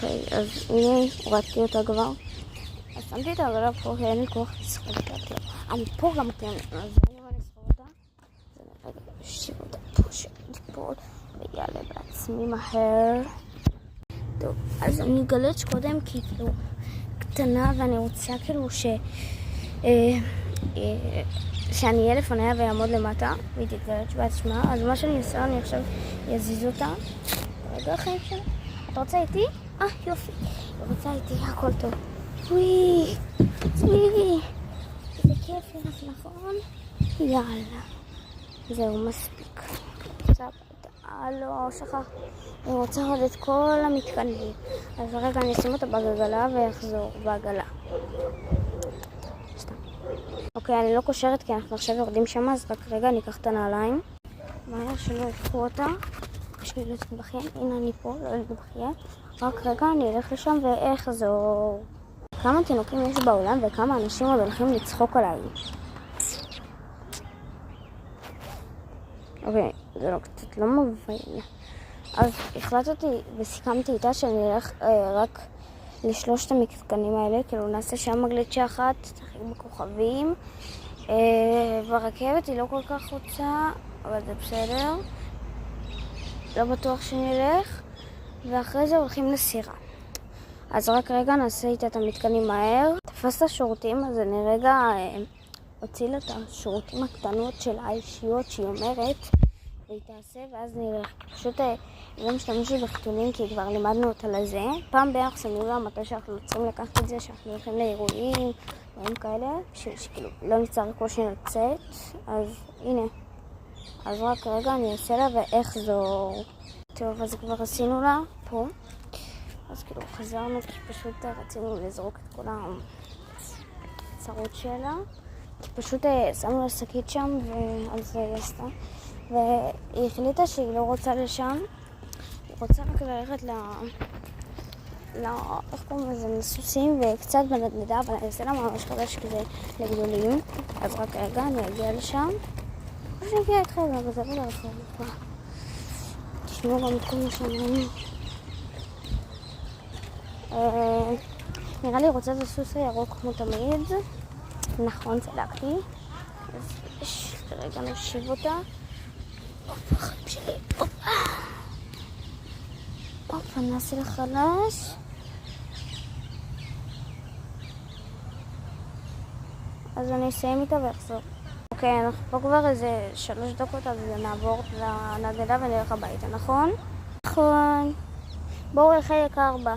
אוקיי, אז הנה, הורדתי אותה כבר. אז שמתי את העגלה פה, כי אין לי כוח לסחוב אותה. אני פה גם כן, אז אני לא לסחוב אותה. אז אני רגע אשיב אותה פה שתיפול, ויעלה בעצמי מהר. טוב, אז אני אגלה שקודם כאילו קטנה, ואני רוצה כאילו שאני אהיה לפניה ויעמוד למטה, והיא תתגלץ' בעצמה. אז מה שאני אעשה, אני עכשיו אזיז אותה. רגע, חיים שלה. את רוצה איתי? יופי. היא רוצה איתי, הכל טוב. וואי, צמירי. איזה כיף לך, נכון? יאללה. זהו, מספיק. לא, שכח. אני רוצה עוד את כל המתקנים. אז רגע, אני אשים אותה בגלגלה ויחזור בעגלה. סתם. אוקיי, אני לא קושרת כי אנחנו עכשיו יורדים שם, אז רק רגע, אני אקח את הנעליים. מהר שלא יקחו אותה. בשביל לא תתבכיין. הנה אני פה, לא תתבכיין. רק רגע, אני אלך לשם ואחזור. כמה תינוקים יש בעולם וכמה אנשים עוד הולכים לצחוק עליי. אוקיי, זה לא קצת לא מבין. אז החלטתי וסיכמתי איתה שאני אלך רק לשלושת המתקנים האלה, כאילו נעשה שם גליצ'ה אחת, תחק בכוכבים. ברכבת היא לא כל כך רוצה, אבל זה בסדר. לא בטוח שנלך, ואחרי זה הולכים לסירה. אז רק רגע נעשה איתה את המתקנים מהר. תפס את השירותים, אז אני רגע אוציא לה את השירותים הקטנות של האישיות שהיא אומרת, והיא תעשה, ואז נלך. פשוט לא משתמשת בחיתולים, כי כבר לימדנו אותה לזה. פעם בערך שמים לה מתי שאנחנו צריכים לקחת את זה, שאנחנו הולכים לאירועים, דברים כאלה, שכאילו לא נצטרך קושי לצאת. אז הנה. אז רק רגע אני אעשה לה ואחזור. טוב, אז כבר עשינו לה פה. אז כאילו חזרנו, כי פשוט רצינו לזרוק את כל הצרות שלה. כי פשוט שמנו לה שקית שם, ועל זה היא עשתה. והיא החליטה שהיא לא רוצה לשם. היא רוצה רק ללכת איך קוראים לזה? לסוסים וקצת בנדנדה, אבל אני אעשה לה ממש חדש כזה לגדולים. אז רק רגע, אני אגיע לשם. או שאני אגיע איתכם, אבל זה לא דרך כלל. תשמעו גם את כל מה שאומרים. נראה לי רוצה את הסוס הירוק כמו תמיד. נכון, צדקתי. אז רגע נשיב אותה. הופה, חיים שלי, הופה. הופה, נעשה לחלש. אז אני אסיים איתה ואחזור. אוקיי, אנחנו פה כבר איזה 3 דקות, אז נעבור לנדנדה ונלך הביתה, נכון? נכון. בואו, אלחי יקר בה.